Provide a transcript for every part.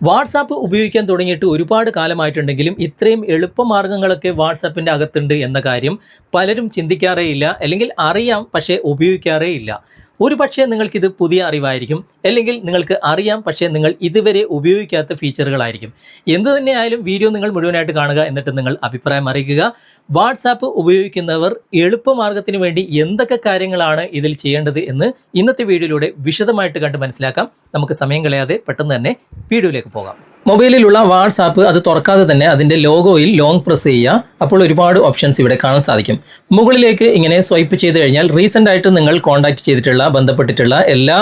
WhatsApp ഉപയോഗിക്കാൻ തുടങ്ങിയിട്ട് ഒരുപാട് കാലമായിട്ടുണ്ടെങ്കിലും ഇത്രയും എളുപ്പമാർഗ്ഗങ്ങളൊക്കെ വാട്സാപ്പിൻ്റെ അകത്തുണ്ട് എന്ന കാര്യം പലരും ചിന്തിക്കാറേ ഇല്ല, അല്ലെങ്കിൽ അറിയാം പക്ഷേ ഉപയോഗിക്കാറേ ഇല്ല. ഒരു പക്ഷേ നിങ്ങൾക്കിത് പുതിയ അറിവായിരിക്കും, അല്ലെങ്കിൽ നിങ്ങൾക്ക് അറിയാം പക്ഷേ നിങ്ങൾ ഇതുവരെ ഉപയോഗിക്കാത്ത ഫീച്ചറുകളായിരിക്കും. എന്തു തന്നെയായാലും വീഡിയോ നിങ്ങൾ മുഴുവനായിട്ട് കാണുക, എന്നിട്ട് നിങ്ങൾ അഭിപ്രായം അറിയിക്കുക. വാട്സാപ്പ് ഉപയോഗിക്കുന്നവർ എളുപ്പമാർഗ്ഗത്തിന് വേണ്ടി എന്തൊക്കെ കാര്യങ്ങളാണ് ഇതിൽ ചെയ്യേണ്ടത് എന്ന് ഇന്നത്തെ വീഡിയോയിലൂടെ വിശദമായിട്ട് കണ്ട് മനസ്സിലാക്കാം. നമുക്ക് സമയം കളയാതെ പെട്ടെന്ന് തന്നെ വീഡിയോയിലേക്ക് പോകാം. മൊബൈലിലുള്ള വാട്സാപ്പ് അത് തുറക്കാതെ തന്നെ അതിൻ്റെ ലോഗോയിൽ ലോങ് പ്രസ് ചെയ്യുക. അപ്പോൾ ഒരുപാട് ഓപ്ഷൻസ് ഇവിടെ കാണാൻ സാധിക്കും. മുകളിലേക്ക് ഇങ്ങനെ സ്വൈപ്പ് ചെയ്ത് കഴിഞ്ഞാൽ റീസെൻ്റ് ആയിട്ട് നിങ്ങൾ കോൺടാക്ട് ചെയ്തിട്ടുള്ള ബന്ധപ്പെട്ടിട്ടുള്ള എല്ലാ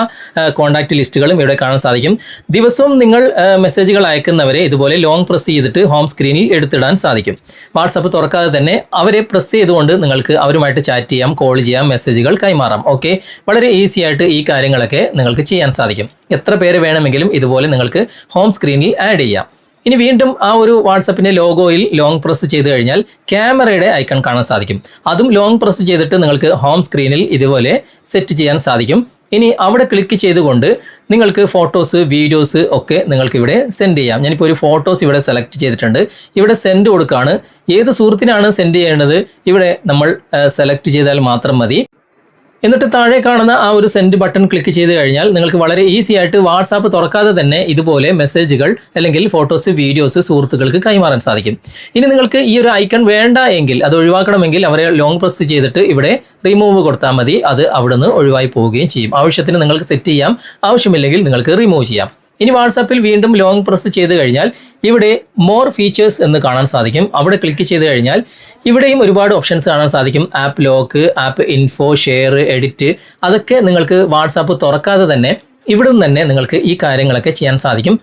കോൺടാക്റ്റ് ലിസ്റ്റുകളും ഇവിടെ കാണാൻ സാധിക്കും. ദിവസവും നിങ്ങൾ മെസ്സേജുകൾ അയക്കുന്നവരെ ഇതുപോലെ ലോങ് പ്രസ് ചെയ്തിട്ട് ഹോം സ്ക്രീനിൽ എടുത്തിടാൻ സാധിക്കും. വാട്സാപ്പ് തുറക്കാതെ തന്നെ അവരെ പ്രസ് ചെയ്തുകൊണ്ട് നിങ്ങൾക്ക് അവരുമായിട്ട് ചാറ്റ് ചെയ്യാം, കോൾ ചെയ്യാം, മെസ്സേജുകൾ കൈമാറാം. ഓക്കെ, വളരെ ഈസി ആയിട്ട് ഈ കാര്യങ്ങളൊക്കെ നിങ്ങൾക്ക് ചെയ്യാൻ സാധിക്കും. എത്ര പേര് വേണമെങ്കിലും ഇതുപോലെ നിങ്ങൾക്ക് ഹോം സ്ക്രീനിൽ ആഡ് ചെയ്യാം. ഇനി വീണ്ടും ആ ഒരു വാട്സപ്പിൻ്റെ ലോഗോയിൽ ലോങ് പ്രസ് ചെയ്ത് കഴിഞ്ഞാൽ ക്യാമറയുടെ ഐക്കൺ കാണാൻ സാധിക്കും. അതും ലോങ് പ്രസ് ചെയ്തിട്ട് നിങ്ങൾക്ക് ഹോം സ്ക്രീനിൽ ഇതുപോലെ സെറ്റ് ചെയ്യാൻ സാധിക്കും. ഇനി അവിടെ ക്ലിക്ക് ചെയ്തുകൊണ്ട് നിങ്ങൾക്ക് ഫോട്ടോസ്, വീഡിയോസ് ഒക്കെ നിങ്ങൾക്കിവിടെ സെൻഡ് ചെയ്യാം. ഞാനിപ്പോൾ ഒരു ഫോട്ടോസ് ഇവിടെ സെലക്ട് ചെയ്തിട്ടുണ്ട്. ഇവിടെ സെൻഡ് കൊടുക്കുകയാണ്. ഏത് സുഹൃത്തിനാണ് സെൻഡ് ചെയ്യേണ്ടത് ഇവിടെ നമ്മൾ സെലക്ട് ചെയ്താൽ മാത്രം മതി. എന്നിട്ട് താഴെ കാണുന്ന ആ ഒരു സെൻഡ് ബട്ടൺ ക്ലിക്ക് ചെയ്ത് കഴിഞ്ഞാൽ നിങ്ങൾക്ക് വളരെ ഈസി ആയിട്ട് വാട്സാപ്പ് തുറക്കാതെ തന്നെ ഇതുപോലെ മെസ്സേജുകൾ അല്ലെങ്കിൽ ഫോട്ടോസ്, വീഡിയോസ് സുഹൃത്തുക്കൾക്ക് കൈമാറാൻ സാധിക്കും. ഇനി നിങ്ങൾക്ക് ഈ ഒരു ഐക്കൺ വേണ്ട എങ്കിൽ, അത് ഒഴിവാക്കണമെങ്കിൽ അവരെ ലോങ് പ്രസ് ചെയ്തിട്ട് ഇവിടെ റിമൂവ് കൊടുത്താൽ മതി. അത് അവിടുന്ന് ഒഴിവായി പോവുകയും ചെയ്യും. ആവശ്യത്തിന് നിങ്ങൾക്ക് സെറ്റ് ചെയ്യാം, ആവശ്യമില്ലെങ്കിൽ നിങ്ങൾക്ക് റിമൂവ് ചെയ്യാം. ഇനി വാട്സാപ്പിൽ വീണ്ടും ലോങ് പ്രസ് ചെയ്ത് കഴിഞ്ഞാൽ ഇവിടെ മോർ ഫീച്ചേഴ്സ് എന്ന് കാണാൻ സാധിക്കും. അവിടെ ക്ലിക്ക് ചെയ്ത് കഴിഞ്ഞാൽ ഇവിടെയും ഒരുപാട് ഓപ്ഷൻസ് കാണാൻ സാധിക്കും. App lock, app info, share, edit, അതൊക്കെ നിങ്ങൾക്ക് വാട്സാപ്പ് തുറക്കാതെ തന്നെ ഇവിടെ നിന്ന് തന്നെ നിങ്ങൾക്ക് ഈ കാര്യങ്ങളൊക്കെ ചെയ്യാൻ സാധിക്കും.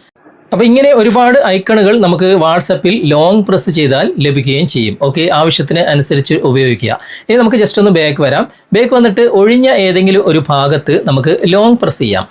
അപ്പോൾ ഇങ്ങനെ ഒരുപാട് ഐക്കണുകൾ നമുക്ക് വാട്സപ്പിൽ ലോങ് പ്രസ് ചെയ്താൽ ലഭിക്കുകയും ചെയ്യും. ഓക്കെ, ആവശ്യത്തിന് അനുസരിച്ച് ഉപയോഗിക്കുക. ഇനി നമുക്ക് ജസ്റ്റ് ഒന്ന് ബാക്ക് വരാം. ബാക്ക് വന്നിട്ട് ഒഴിഞ്ഞ ഏതെങ്കിലും ഒരു ഭാഗത്ത് നമുക്ക് ലോങ് പ്രസ് ചെയ്യാം.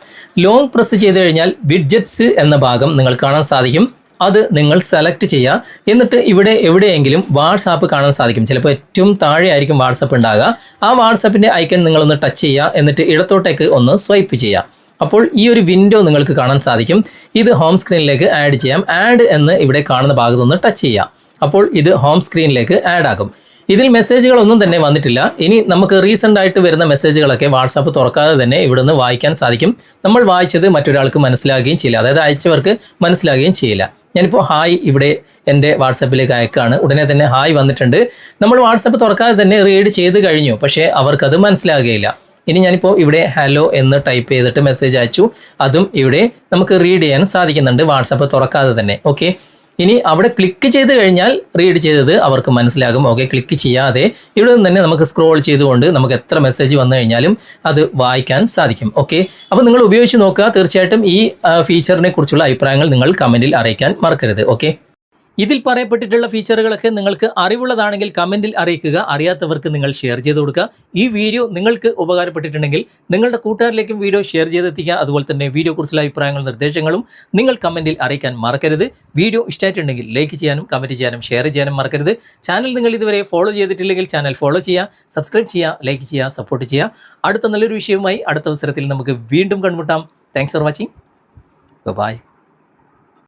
ലോങ് പ്രസ് ചെയ്ത് കഴിഞ്ഞാൽ വിഡ്ജറ്റ്സ് എന്ന ഭാഗം നിങ്ങൾക്ക് കാണാൻ സാധിക്കും. അത് നിങ്ങൾ സെലക്ട് ചെയ്യുക. എന്നിട്ട് ഇവിടെ എവിടെയെങ്കിലും വാട്സാപ്പ് കാണാൻ സാധിക്കും. ചിലപ്പോൾ ഏറ്റവും താഴെ ആയിരിക്കും വാട്സാപ്പ് ഉണ്ടാകുക. ആ വാട്സാപ്പിൻ്റെ ഐക്കൺ നിങ്ങളൊന്ന് ടച്ച് ചെയ്യുക. എന്നിട്ട് ഇടത്തോട്ടേക്ക് ഒന്ന് സ്വൈപ്പ് ചെയ്യുക. അപ്പോൾ ഈ ഒരു വിൻഡോ നിങ്ങൾക്ക് കാണാൻ സാധിക്കും. ഇത് ഹോം സ്ക്രീനിലേക്ക് ആഡ് ചെയ്യാം. ആഡ് എന്ന് ഇവിടെ കാണുന്ന ഭാഗത്തൊന്ന് ടച്ച് ചെയ്യാം. അപ്പോൾ ഇത് ഹോം സ്ക്രീനിലേക്ക് ആഡ് ആകും. ഇതിൽ മെസ്സേജുകളൊന്നും തന്നെ വന്നിട്ടില്ല. ഇനി നമുക്ക് റീസെൻ്റ് ആയിട്ട് വരുന്ന മെസ്സേജുകളൊക്കെ വാട്സാപ്പ് തുറക്കാതെ തന്നെ ഇവിടുന്ന് വായിക്കാൻ സാധിക്കും. നമ്മൾ വായിച്ചത് മറ്റൊരാൾക്ക് മനസ്സിലാകുകയും ചെയ്യില്ല, അതായത് അയച്ചവർക്ക് മനസ്സിലാകുകയും ചെയ്യില്ല. ഞാനിപ്പോൾ ഹായ് ഇവിടെ എൻ്റെ വാട്സാപ്പിലേക്ക് അയക്കുകയാണ്. ഉടനെ തന്നെ ഹായ് വന്നിട്ടുണ്ട്. നമ്മൾ വാട്സാപ്പ് തുറക്കാതെ തന്നെ റീഡ് ചെയ്ത് കഴിഞ്ഞു, പക്ഷേ അവർക്കത് മനസ്സിലാകുകയില്ല. ഇനി ഞാനിപ്പോൾ ഇവിടെ ഹലോ എന്ന് ടൈപ്പ് ചെയ്തിട്ട് മെസ്സേജ് അയച്ചു. അതും ഇവിടെ നമുക്ക് റീഡ് ചെയ്യാൻ സാധിക്കുന്നുണ്ട് വാട്സാപ്പ് തുറക്കാതെ തന്നെ. ഓക്കെ, ഇനി അവിടെ ക്ലിക്ക് ചെയ്ത് കഴിഞ്ഞാൽ റീഡ് ചെയ്തത് അവർക്ക് മനസ്സിലാകും. ഓക്കെ, ക്ലിക്ക് ചെയ്യാതെ ഇവിടെ നിന്ന് തന്നെ നമുക്ക് സ്ക്രോൾ ചെയ്തുകൊണ്ട് നമുക്ക് എത്ര മെസ്സേജ് വന്നു കഴിഞ്ഞാലും അത് വായിക്കാൻ സാധിക്കും. ഓക്കെ, അപ്പോൾ നിങ്ങൾ ഉപയോഗിച്ച് നോക്കുക. തീർച്ചയായിട്ടും ഈ ഫീച്ചറിനെ കുറിച്ചുള്ള അഭിപ്രായങ്ങൾ നിങ്ങൾ കമൻറ്റിൽ അറിയിക്കാൻ മറക്കരുത്. ഓക്കെ, ഇതിൽ പറയപ്പെട്ടിട്ടുള്ള ഫീച്ചറുകളൊക്കെ നിങ്ങൾക്ക് അറിവുള്ളതാണെങ്കിൽ കമൻറ്റിൽ അറിയിക്കുക. അറിയാത്തവർക്ക് നിങ്ങൾ ഷെയർ ചെയ്ത് കൊടുക്കുക. ഈ വീഡിയോ നിങ്ങൾക്ക് ഉപകാരപ്പെട്ടിട്ടുണ്ടെങ്കിൽ നിങ്ങളുടെ കൂട്ടുകാരിലേക്കും വീഡിയോ ഷെയർ ചെയ്തെത്തിക്കുക. അതുപോലെ തന്നെ വീഡിയോ കുറിച്ചുള്ള അഭിപ്രായങ്ങളും നിർദ്ദേശങ്ങളും നിങ്ങൾ കമൻറ്റിൽ അറിയിക്കാൻ മറക്കരുത്. വീഡിയോ ഇഷ്ടമായിട്ടുണ്ടെങ്കിൽ ലൈക്ക് ചെയ്യാനും കമൻറ്റ് ചെയ്യാനും ഷെയർ ചെയ്യാനും മറക്കരുത്. ചാനൽ നിങ്ങൾ ഇതുവരെ ഫോളോ ചെയ്തിട്ടില്ലെങ്കിൽ ചാനൽ ഫോളോ ചെയ്യുക, സബ്സ്ക്രൈബ് ചെയ്യുക, ലൈക്ക് ചെയ്യുക, സപ്പോർട്ട് ചെയ്യുക. അടുത്ത നല്ലൊരു വിഷയവുമായി അടുത്ത അവസരത്തിൽ നമുക്ക് വീണ്ടും കണ്ടുമുട്ടാം. Thanks for watching. ബൈ.